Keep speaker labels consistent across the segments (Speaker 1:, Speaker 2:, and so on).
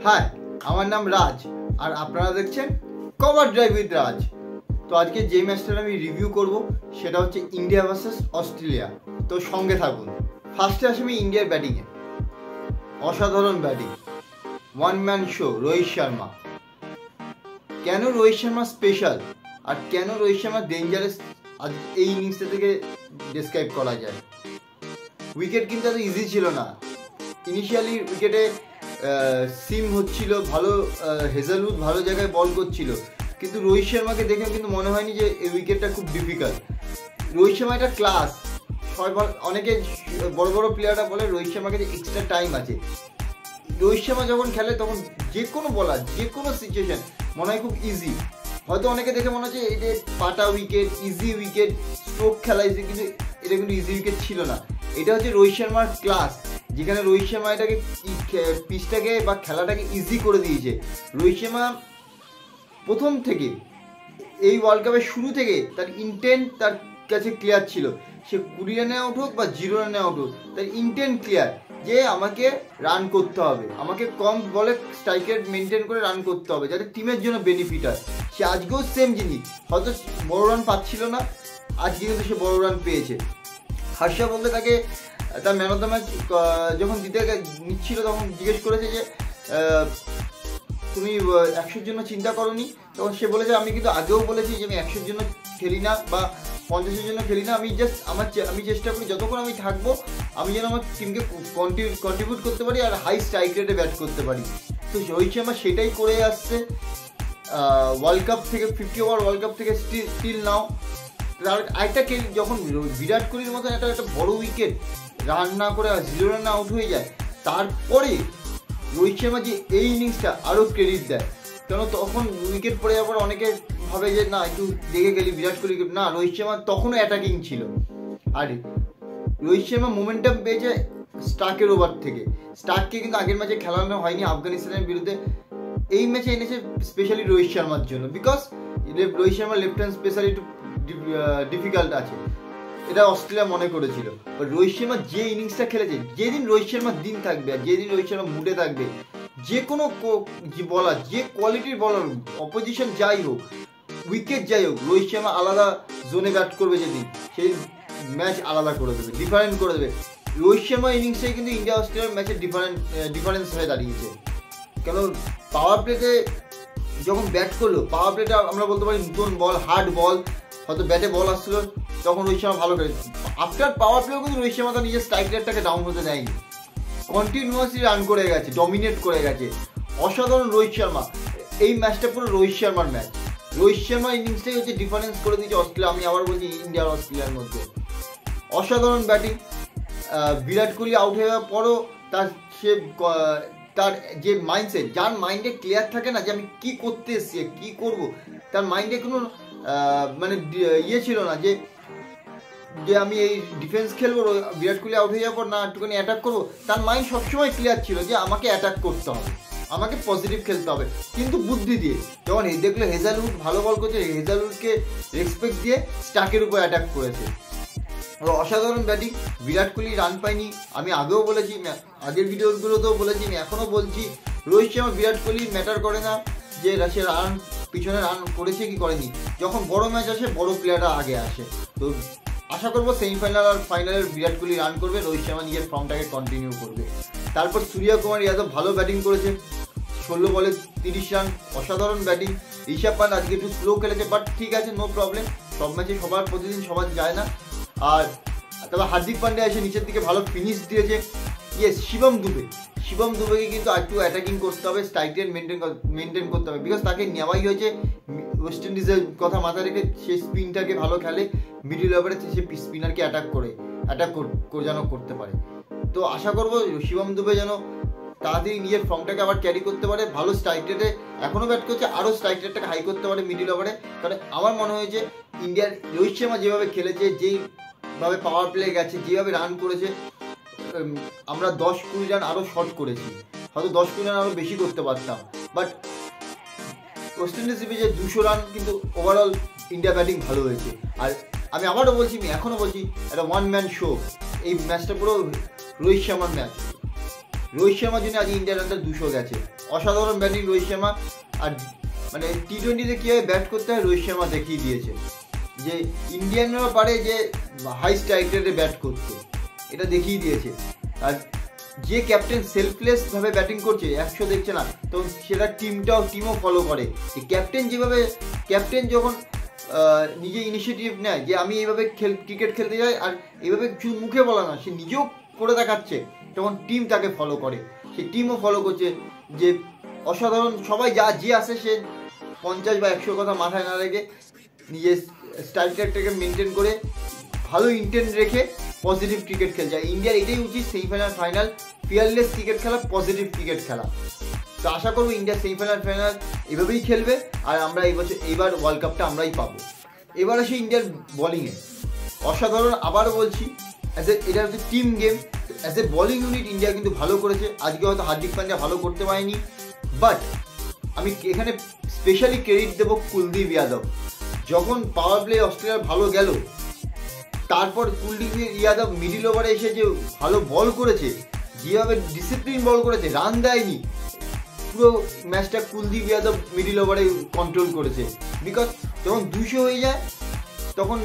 Speaker 1: High, আমার নাম রাজ আর আপনারা দেখছেন কভার ড্রাইভ উইথ রাজ। তো আজকে যে ম্যাচটা আমি রিভিউ করব সেটা হচ্ছে ইন্ডিয়া ভার্সেস অস্ট্রেলিয়া। তো সঙ্গে থাকুন। ফার্স্টে আসি আমি ইন্ডিয়ার ব্যাটিংয়ে। অসাধারণ batting, one man show Rohit Sharma. কেন রোহিত শর্মা স্পেশাল আর কেন রোহিত শর্মা ডেঞ্জারাস আজ এই ইনিংসটা থেকে ডেসক্রাইব করা যায়। উইকেট কিন্তু এত ইজি ছিল না। ইনিশিয়ালি উইকেটে সিম হচ্ছিল ভালো, হেজালউড ভালো জায়গায় বল করছিল, কিন্তু রোহিত শর্মাকে দেখে কিন্তু মনে হয়নি যে এই উইকেটটা খুব ডিফিকাল্ট। রোহিত শর্মা একটা ক্লাস। অনেকে বড় বড় প্লেয়াররা বলে রোহিত শর্মার কাছে এক্সট্রা টাইম আছে। রোহিত শর্মা যখন খেলে তখন যে কোনো বলার যে কোনো সিচুয়েশন মনে হয় খুব ইজি। হয়তো অনেকে দেখে মনে হচ্ছে এই যে পাটা উইকেট, ইজি উইকেট, স্ট্রোক খেলা ইজি, কিন্তু এটা কিন্তু ইজি উইকেট ছিল না। এটা হচ্ছে রোহিত শর্মার ক্লাস, যেখানে রোহিত শর্মা এটাকে পিচটাকে বা খেলাটাকে ইজি করে দিয়েছে। রোহিত শর্মা প্রথম থেকে এই ওয়ার্ল্ড কাপের শুরু থেকে তার ইন্টেন্ট তার কাছে ক্লিয়ার ছিল। সে 20 রানে আউট হোক বা 0 রানে আউট হোক, তার ইন্টেন্ট ক্লিয়ার যে আমাকে রান করতে হবে, আমাকে কম বলে স্ট্রাইক রেট মেনটেন করে রান করতে হবে যাতে টিমের জন্য বেনিফিট হয়। সে আজকেও সেম জিনিস, হয়তো বড় রান পাচ্ছিল না, আজকে কিন্তু সে বড় রান পেয়েছে। হার্ষা বলতে তাকে তার ম্যান অফ দ্য ম্যাচ যখন দিতে নিচ্ছিল তখন জিজ্ঞেস করেছে যে তুমি 100-র জন্য চিন্তা করোনি? তখন সে বলেছে আমি কিন্তু আগেও বলেছি যে আমি 100-র জন্য খেলি না বা 50-এর জন্য খেলি না, আমি জাস্ট আমি চেষ্টা করি যতক্ষণ আমি থাকবো আমি যেন আমার টিমকে কন্ট্রিবিউট করতে পারি আর হাই স্ট্রাইক রেটে ব্যাট করতে পারি। তো রোহিত শর্মা সেটাই করে আসছে ওয়ার্ল্ড কাপ থেকে, 50 ওভার ওয়ার্ল্ড কাপ থেকে স্টিল নাও। তার আরেকটা যখন বিরাট কোহলির মতন একটা বড় উইকেট রান না করে 0 রানে আউট হয়ে যায়, তারপরে রোহিত শর্মা যে এই ইনিংসটা আরও ক্রেডিট দেয়। কেন তখন উইকেট পড়ে যাওয়ার পর অনেকে ভাবে যে না একটু দেখে গেলি বিরাট কোহলি, না, রোহিত শর্মা তখনও অ্যাটাকিং ছিল। আর রোহিত শর্মা মোমেন্টাম পেয়েছে স্টার্কের ওভার থেকে। স্টার্ককে কিন্তু আগের ম্যাচে খেলানো হয়নি আফগানিস্তানের বিরুদ্ধে, এই ম্যাচে এনেছে স্পেশালি রোহিত শর্মার জন্য, because Rohit Sharma left hand specially একটু ডিফিকাল্ট আছে, এটা অস্ট্রেলিয়া মনে করেছিল। রোহিত শর্মা যে ইনিংসটা খেলেছে, যেদিন রোহিত শর্মার দিন থাকবে আর যেদিন রোহিত শর্মা মুডে থাকবে, যে কোনো বলার, যে কোয়ালিটির বলার, অপোজিশন যাই হোক, উইকেট যাই হোক, রোহিত শর্মা আলাদা জোনে ব্যাট করবে যেদিন, সেই ম্যাচ আলাদা করে দেবে, ডিফারেন্ট করে দেবে। রোহিত শর্মা ইনিংসটাই কিন্তু ইন্ডিয়া অস্ট্রেলিয়ার ম্যাচের ডিফারেন্স হয়ে দাঁড়িয়েছে। কেন পাওয়ার প্লেতে যখন ব্যাট করলো, পাওয়ার প্লেটা আমরা বলতে পারি নতুন বল, হার্ড বল, হয়তো ব্যাটে বল আসছিল তখন রোহিত শর্মা ভালো করে। আফটার পাওয়ার প্লেও কিন্তু রোহিত শর্মা তার নিজের স্ট্রাইক রেটটাকে ডাউন হতে দেয়নি, কন্টিনিউয়াসলি রান করে গেছে, ডমিনেট করে গেছে। অসাধারণ রোহিত শর্মা, এই ম্যাচটা পুরো রোহিত শর্মার ম্যাচ। রোহিত শর্মা ইনিংসটাই হচ্ছে ডিফারেন্স করে দিয়েছে অস্ট্রেলিয়া, আমি আবার বলছি ইন্ডিয়া আর অস্ট্রেলিয়ার মধ্যে। অসাধারণ ব্যাটিং। বিরাট কোহলি আউট হয়ে যাওয়ার পরও তার যে মাইন্ডসেট, যার মাইন্ডে ক্লিয়ার থাকে না যে আমি কি করতে এসছি, কি করব, তার মাইন্ডে কোনো মানে ছিল না যে আমি এই ডিফেন্স খেলবো, বিরাট কোহলি আউট হয়ে যাওয়ার পর না একটুখানি অ্যাটাক করবো। তার মাইন্ড সবসময় ক্লিয়ার ছিল যে আমাকে অ্যাটাক করতে হবে, আমাকে পজিটিভ খেলতে হবে, কিন্তু বুদ্ধি দিয়ে। যখন দেখলো হেজালউড ভালো বল করছে, হেজালউডকে রেসপেক্ট দিয়ে স্টার্কের উপর অ্যাটাক করেছে। অসাধারণ ব্যাটিং। বিরাট কোহলি রান পায়নি, আমি আগেও বলেছি, আগের ভিডিওগুলোতেও বলেছি, আমি এখনও বলছি, রোহিত শর্মা বিরাট কোহলি ম্যাটার করে না যে সে রান পিছনে রান করেছে কি করেনি, যখন বড় ম্যাচ আসে বড় প্লেয়াররা আগে আসে। তো আশা করবো সেমিফাইনাল আর ফাইনালের বিরাট কোহলি রান করবে, রোহিত শর্মা নিজের ফর্মটাকে কন্টিনিউ করবে। তারপর সূর্যকুমার যাদব ভালো ব্যাটিং করেছে, 16 বলে 30 রান, অসাধারণ ব্যাটিং। ঋষভ পান্ট আজকে একটু স্লো খেলেছে, বাট ঠিক আছে, নো প্রবলেম, সব ম্যাচে সবার প্রতিদিন সবার যায় না। আর তারপর হার্দিক পান্ডিয়া এসে নিচের দিকে ভালো ফিনিশ দিয়েছে। ইয়েস, শিবম দুবেকে কিন্তু একটু অ্যাটাকিং করতে হবে, স্ট্রাইক রেট মেনটেন করতে হবে, বিকজ তাকে নেওয়াই হয়েছে ওয়েস্ট ইন্ডিজের কথা মাথায় রেখে। সে স্পিনটাকে ভালো খেলে, মিডিল ওভারে সে স্পিনারকে অ্যাটাক যেন করতে পারে। তো আশা করবো শিবম দুবে যেন তাড়াতাড়ি নিজের ফর্মটাকে আবার ক্যারি করতে পারে, ভালো স্ট্রাইক রেটে এখনও ব্যাট করছে, আরও স্ট্রাইক রেটটাকে হাই করতে পারে মিডিল ওভারে। কারণ আমার মনে হয়েছে ইন্ডিয়ার রোহিত শর্মা যেভাবে খেলেছে, যেইভাবে পাওয়ার প্লে গেছে, যেভাবে রান করেছে, আমরা 10-20 রান আরও শর্ট করেছি, হয়তো 10-20 রান আরও বেশি করতে পারতাম। বাট ওয়েস্ট ইন্ডিজ সিরিজে 200 রান, কিন্তু ওভারঅল ইন্ডিয়া ব্যাটিং ভালো হয়েছে। আর আমি আবারও বলছি, আমি এখনও বলছি, একটা ওয়ান ম্যান শো। এই ম্যাচটা পুরো রোহিত শর্মার ম্যাচ। রোহিত শর্মার জন্য আজ ইন্ডিয়ার রানটা 200 গেছে। অসাধারণ ব্যাটিং রোহিত শর্মা। আর মানে টি-20তে কীভাবে ব্যাট করতে হয় রোহিত শর্মা দেখিয়ে দিয়েছে, যে ইন্ডিয়ানরা পারে যে হাই স্ট্রাইক রেটে ব্যাট করতে, এটা দেখিয়ে দিয়েছে। আর যে ক্যাপ্টেন সেলফলেসভাবে ব্যাটিং করছে 100 দেখছে না, তো সেটা টিমও ফলো করে। ক্যাপ্টেন যখন নিজে ইনিশিয়েটিভ নেয় যে আমি এইভাবে ক্রিকেট খেলতে যাই, আর এইভাবে শুধু মুখে বলা না, সে নিজেও করে দেখাচ্ছে, তখন টিম তাকে ফলো করে। সে টিমও ফলো করছে, যে অসাধারণ। সবাই যে আসে সে 50 বা 100 কথা মাথায় না রেখে নিজের স্ট্রাইক রেটটাকে মেনটেন করে ভালো ইন্টেন্ট রেখে পজিটিভ ক্রিকেট খেলছে। ইন্ডিয়ার এটাই উচিত, সেমিফাইনাল ফাইনাল ফিয়ারলেস ক্রিকেট খেলা, পজিটিভ ক্রিকেট খেলা। তো আশা করবো ইন্ডিয়া সেমিফাইনাল ফাইনাল এভাবেই খেলবে, আর আমরা এইবার ওয়ার্ল্ড কাপটা আমরাই পাবো। এবার আসি ইন্ডিয়ার বোলিংয়ে। অসাধারণ, আবারও বলছি, এটা হচ্ছে team game. As a bowling unit India কিন্তু ভালো করেছে। আজকে হয়তো হার্দিক পান্ডিয়া ভালো করতে পারেনি, বাট আমি এখানে স্পেশালি ক্রেডিট দেবো কুলদীপ যাদব। যখন পাওয়ার প্লে অস্ট্রেলিয়ার ভালো গেল, তারপর কুলদীপ যাদব মিডিল ওভারে এসে যে ভালো বল করেছে, যেভাবে ডিসিপ্লিন বল করেছে, রান দেয়নি, পুরো ম্যাচটা কুলদীপ যাদব মিডিল ওভারে কন্ট্রোল করেছে। বিকজ যখন 200 হয়ে যায়, যখন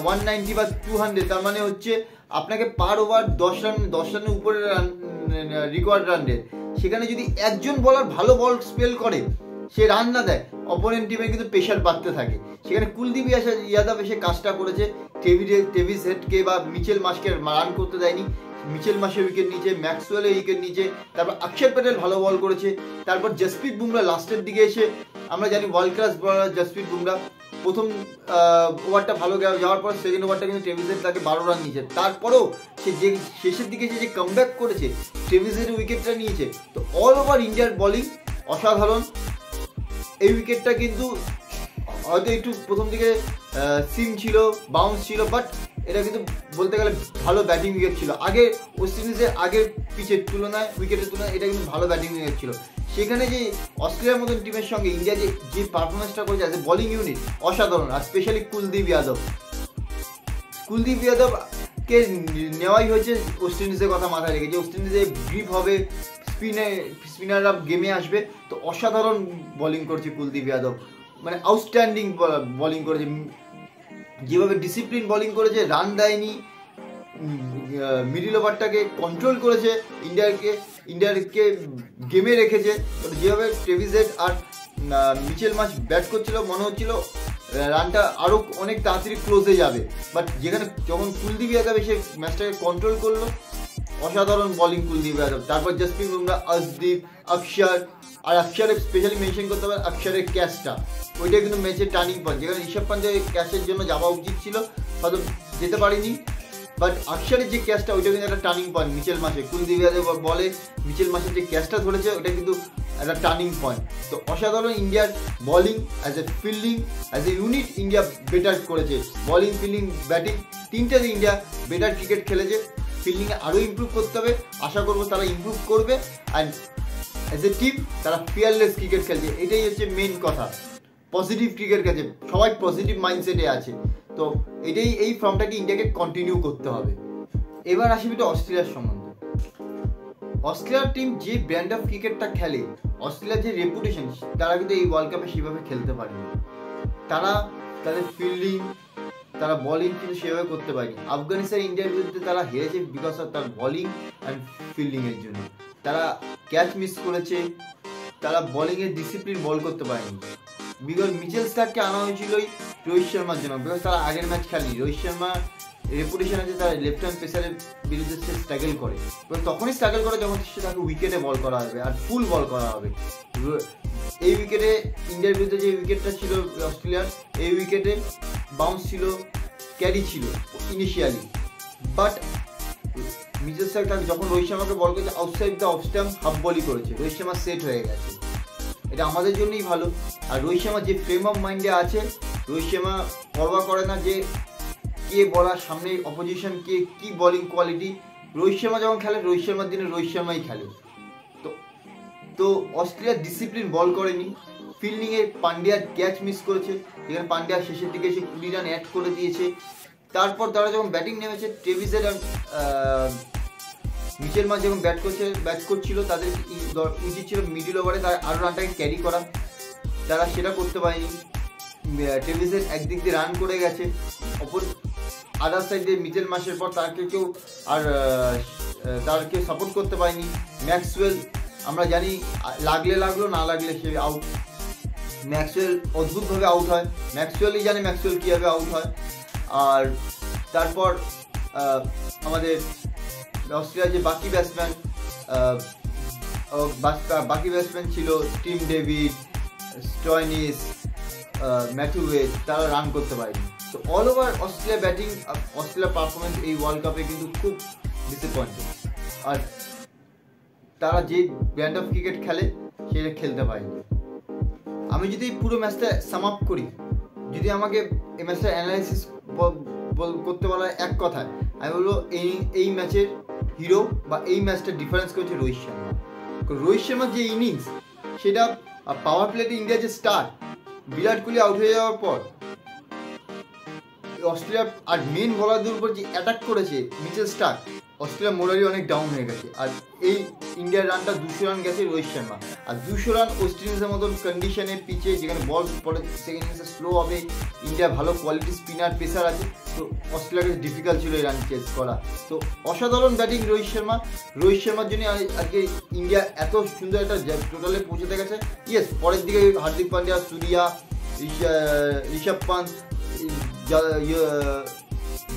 Speaker 1: 190 বা 200, তার মানে হচ্ছে আপনাকে পার ওভার 10 রানের উপরে রিকোয়ার্ড রান রেট। সেখানে যদি একজন বলার ভালো বল স্পেল করে, সে রান না দেয়, অপোনেন্ট টিমের কিন্তু প্রেশার বাড়তে থাকে। সেখানে কুলদীপ যাদব এসে কাজটা করেছে। ট্রেভিস হেডকে বা মিচেল মার্শকে রান করতে দেয়নি। মিচেল মার্শের উইকেট নিয়েছে, ম্যাক্সওয়েলের উইকেট নিয়েছে, তারপর অক্ষর প্যাটেল ভালো বল করেছে, তারপর জসপ্রীত বুমরা লাস্টের দিকে এসে, আমরা জানি ওয়ার্ল্ড ক্লাস বলার জসপ্রীত বুমরা, প্রথম ওভারটা ভালো যাওয়ার পর সেকেন্ড ওভারটা কিন্তু ট্রেভিস হেড তাকে 12 রান নিয়েছে। তারপরেও সে যে শেষের দিকে যে কামব্যাক করেছে, ট্রেভিস হেডের উইকেটটা নিয়েছে। তো অল ওভার ইন্ডিয়ার বোলিং অসাধারণ। এই উইকেটটা কিন্তু হয়তো একটু প্রথম দিকে সিম ছিল, বাউন্স ছিল, বাট এটা কিন্তু বলতে গেলে ভালো ব্যাটিং উইকেট ছিল। আগে ওয়েস্ট ইন্ডিজের আগের পিচের তুলনায়, উইকেটের তুলনায় এটা কিন্তু ভালো ব্যাটিং উইকেট ছিল। সেখানে যে অস্ট্রেলিয়ার মতন টিমের সঙ্গে ইন্ডিয়া যে পারফরমেন্সটা করেছে অ্যাজ এ বোলিং ইউনিট, অসাধারণ। আর স্পেশালি কুলদীপ যাদবকে নেওয়াই হয়েছে ওয়েস্ট ইন্ডিজের কথা মাথায় রেখে, যে ওয়েস্ট ইন্ডিজে গ্রিপ হবে, স্পিনাররা গেমে আসবে। তো অসাধারণ বোলিং করছে কুলদীপ যাদব, মানে আউটস্ট্যান্ডিং বোলিং করেছে। যেভাবে ডিসিপ্লিন বোলিং করেছে, রান দেয়নি, মিডিল ওভারটাকে কন্ট্রোল করেছে, ইন্ডিয়াকে গেমে রেখেছে। যেভাবে ট্রেভিস হেড আর মিচেল মার্শ ব্যাট করছিল, মনে হচ্ছিল রানটা আরও অনেক তাড়াতাড়ি ক্লোজে যাবে, বাট যখন কুলদীপ যাদব এসে ম্যাচটাকে কন্ট্রোল করলো, অসাধারণ বোলিং কুলদীপ যাদব। তারপর জসপ্রীত বুমরা, অর্শদীপ, অক্ষর, আর অক্ষরের স্পেশালি মেনশন করতে হবে অক্ষরের ক্যাচটা, ওইটা কিন্তু ম্যাচের টার্নিং পয়েন্ট। যেখানে ঋষভ পান্তের ক্যাচের জন্য যাওয়া উচিত ছিল, হয়তো যেতে পারিনি, বাট অক্ষরের যে ক্যাচটা ওইটা কিন্তু একটা টার্নিং পয়েন্ট। মিচেল মার্শে কুলদীপ যাদব বলে মিচেল মার্শের যে ক্যাচটা ধরেছে, ওটা কিন্তু একটা টার্নিং পয়েন্ট। তো অসাধারণ ইন্ডিয়ার bowling, as a fielding, as a unit India better করেছে। বোলিং, ফিল্ডিং, ব্যাটিং তিনটাতে ইন্ডিয়া বেটার ক্রিকেট খেলেছে। ফিল্ডিংয়ে আরও ইমপ্রুভ করতে হবে, আশা করবো তারা ইমপ্রুভ করবে। অ্যান্ড অ্যাজ এ টিম তারা ফিয়ারলেস ক্রিকেট খেলছে, এটাই হচ্ছে মেন কথা। পজিটিভ ক্রিকেট খেলছে, সবাই পজিটিভ মাইন্ডসেটে আছে। তো এই ফর্মটাকে ইন্ডিয়াকে কন্টিনিউ করতে হবে। এবার আসি একটু অস্ট্রেলিয়ার সম্বন্ধে। অস্ট্রেলিয়ার টিম যে ব্র্যান্ড অফ ক্রিকেটটা খেলে, অস্ট্রেলিয়ার যে রেপুটেশন, তারা কিন্তু এই ওয়ার্ল্ড কাপে সেভাবে খেলতে পারেনি। তাদের ফিল্ডিং, তারা বোলিং কিন্তু সেভাবে করতে পারেনি। আফগানিস্তান ইন্ডিয়ার বিরুদ্ধে তারা হেরেছে বিকজ অফ তার বোলিং অ্যান্ড ফিল্ডিংয়ের জন্য। তারা ক্যাচ মিস করেছে, তারা বোলিংয়ের ডিসিপ্লিন বল করতে পারেনি। বিকজ মিচেল স্টার্ককে আনা হয়েছিলই রোহিত শর্মার জন্য, বিকজ তারা আগের ম্যাচ খেলেনি। রোহিত শর্মার রেপুটেশন আছে তারা লেফট হ্যান্ড পেসারের বিরুদ্ধে সে স্ট্রাগল করে, তখনই স্ট্রাগল করে যখন সে তাকে উইকেটে বল করা হবে আর ফুল বল করা হবে। এই উইকেটে ইন্ডিয়ার বিরুদ্ধে যে উইকেটটা ছিল অস্ট্রেলিয়ার, এই উইকেটে বাউন্স ছিল, ক্যারি ছিল ইনিশিয়ালি, বাট মিচেল স্টার্ক যখন রোহিত শর্মাকে বল করেছে outside the off stump half বলই করেছে, রোহিত শর্মা সেট হয়ে গেছে। এটা আমাদের জন্যই ভালো। আর রোহিত শর্মা যে ফ্রেম অফ মাইন্ডে আছে, রোহিত শর্মা পরোয়া করে না যে কে বলার সামনে অপোজিশন কে কি বোলিং কোয়ালিটি। রোহিত শর্মা যখন খেলে, রোহিত শর্মার দিনে রোহিত শর্মাই খেলে। তো অস্ট্রেলিয়ার ডিসিপ্লিন বল করেনি। ফিল্ডিংয়ে পান্ডিয়ার ক্যাচ মিস করেছে, যেখানে পান্ডিয়া শেষের দিকে এসে 20 রান অ্যাড করে দিয়েছে। তারপর তারা যখন ব্যাটিং নেমেছে, ট্রেভিস হেড আর মিচেল মার্শ যখন ব্যাট করছিল তাদের উচিত ছিল মিডল ওভারে তার আরও রানটাকে ক্যারি করা, তারা সেটা করতে পারেনি। ট্রেভিসের একদিক দিয়ে রান করে গেছে, অপর আদার সাইডে মিচেল মার্শের পর তাকে কেউ সাপোর্ট করতে পারেনি। ম্যাক্সওয়েল আমরা জানি লাগলো না লাগলে সে আউট। ম্যাক্সওয়েল অদ্ভুতভাবে আউট হয়, ম্যাক্সওয়েলই জানে ম্যাক্সওয়েল কীভাবে আউট হয়। আর তারপর আমাদের অস্ট্রেলিয়ার যে বাকি ব্যাটসম্যান ছিল টিম ডেভিড, স্টয়নিস, ম্যাথু ওয়েড, তারা রান করতে পারেনি। তো অল ওভার অস্ট্রেলিয়ার পারফরমেন্স এই ওয়ার্ল্ড কাপে কিন্তু খুব ডিসঅ্যাপয়েন্টিং। আর তারা যে ব্র্যান্ড অফ ক্রিকেট খেলে সেটা খেলতে পারেনি। আমি যদি পুরো ম্যাচটা সাম আপ করি, যদি আমাকে এই ম্যাচটা অ্যানালাইসিস করতে বলা এক কথায়, আমি বলবো এই ম্যাচের হিরো বা এই ম্যাচটা ডিফারেন্স করেছে রোহিত শর্মা। রোহিত শর্মার যে ইনিংস, সেটা পাওয়ার প্লেতে ইন্ডিয়ার যে স্টার বিরাট কোহলি আউট হয়ে যাওয়ার পর অস্ট্রেলিয়া আর মেন বোলারদের উপর যে অ্যাটাক করেছে মিচেল স্টার্ক, অস্ট্রেলিয়া মোরালি অনেক ডাউন হয়ে গেছে। আর এই ইন্ডিয়ার রানটা 200 রান গেছে রোহিত শর্মা। আর 200 রান ওয়েস্ট ইন্ডিজের মতন কন্ডিশনে পিচে, যেখানে বল পরে সেকেন্ড ইনিংসে স্লো হবে, ইন্ডিয়া ভালো কোয়ালিটি স্পিনার পেসার আছে, তো অস্ট্রেলিয়ার কাছে ডিফিকাল্ট ছিল এই রান চেস করা। তো অসাধারণ ব্যাটিং রোহিত শর্মার জন্য আজকে ইন্ডিয়া এত সুন্দর একটা টোটালে পৌঁছতে গেছে। ইয়েস, পরের দিকে হার্দিক পান্ডিয়া, সূর্যা, ঋষভ পান্ত,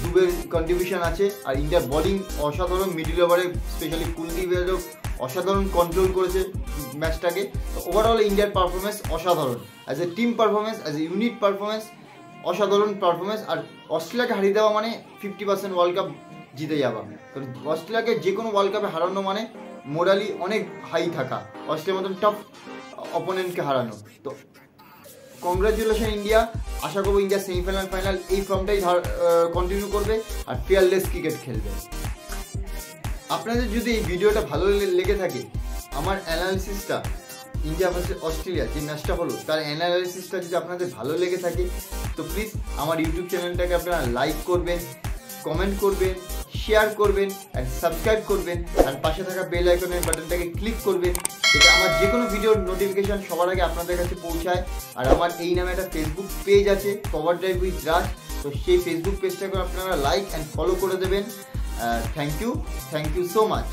Speaker 1: দুবের কন্ট্রিবিউশন আছে। আর ইন্ডিয়ার বোলিং অসাধারণ, মিডল ওভারে স্পেশালি কুলদীপেরও অসাধারণ কন্ট্রোল করেছে ম্যাচটাকে। তো ওভারঅল ইন্ডিয়ার পারফরমেন্স অসাধারণ, as a team performance, as a unit performance অসাধারণ পারফরমেন্স। আর অস্ট্রেলিয়াকে হারিয়ে দেওয়া মানে 50% ওয়ার্ল্ড কাপ জিতে যাওয়া। কারণ অস্ট্রেলিয়াকে যে কোনো ওয়ার্ল্ড কাপে হারানো মানে মোরালি অনেক হাই থাকা, অস্ট্রেলিয়ার মতন টফ অপোনেন্টকে হারানো। তো কংগ্রাচুলেশন ইন্ডিয়া। আশা করবো ইন্ডিয়া সেমিফাইনাল ফাইনাল এই ফর্মটাই কন্টিনিউ করবে আর ফিয়ারলেস ক্রিকেট খেলবে। আপনাদের যদি এই ভিডিওটা ভালো লেগে থাকে, আমার অ্যানালিসিসটা ইন্ডিয়া ভার্সেস অস্ট্রেলিয়া যে ম্যাচটা হলো তার অ্যানালিসিসটা যদি আপনাদের ভালো লেগে থাকে, তো প্লিজ আমার ইউটিউব চ্যানেলটাকে আপনারা লাইক করবেন, কমেন্ট করবেন, শেয়ার করবেন অ্যান্ড সাবস্ক্রাইব করবেন। আর পাশে থাকা বেল আইকনের বাটনটাকে ক্লিক করবেন, যাতে আমার যে কোনো ভিডিওর নোটিফিকেশান সবার আগে আপনাদের কাছে পৌঁছায়। আর আমার এই নামে একটা ফেসবুক পেজ আছে, কভার ড্রাইভ উইথ রাজ, তো সেই ফেসবুক পেজটাকে আপনারা লাইক অ্যান্ড ফলো করে দেবেন। Thank you so much.